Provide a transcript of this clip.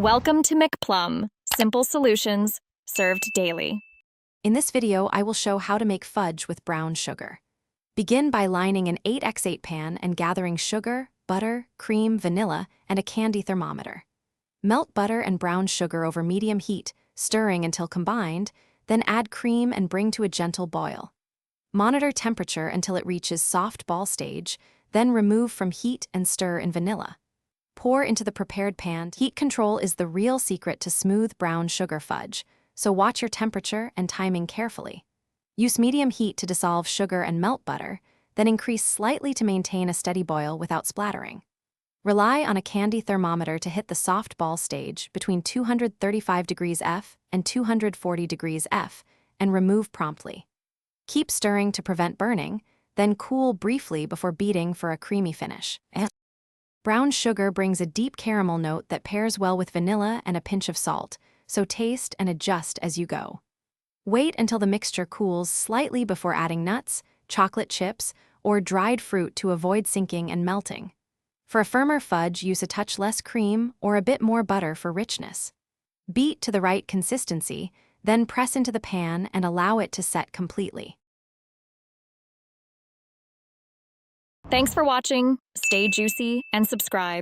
Welcome to McPlum, simple solutions served daily. In this video, I will show how to make fudge with brown sugar. Begin by lining an 8x8 pan and gathering sugar, butter, cream, vanilla, and a candy thermometer. Melt butter and brown sugar over medium heat, stirring until combined, then add cream and bring to a gentle boil. Monitor temperature until it reaches soft ball stage, then remove from heat and stir in vanilla. Pour into the prepared pan. Heat control is the real secret to smooth brown sugar fudge, so watch your temperature and timing carefully. Use medium heat to dissolve sugar and melt butter, then increase slightly to maintain a steady boil without splattering. Rely on a candy thermometer to hit the soft ball stage between 235 degrees F and 240 degrees F and remove promptly. Keep stirring to prevent burning, then cool briefly before beating for a creamy finish. Brown sugar brings a deep caramel note that pairs well with vanilla and a pinch of salt, so taste and adjust as you go. Wait until the mixture cools slightly before adding nuts, chocolate chips, or dried fruit to avoid sinking and melting. For a firmer fudge, use a touch less cream or a bit more butter for richness. Beat to the right consistency, then press into the pan and allow it to set completely. Thanks for watching. Stay juicy and subscribe.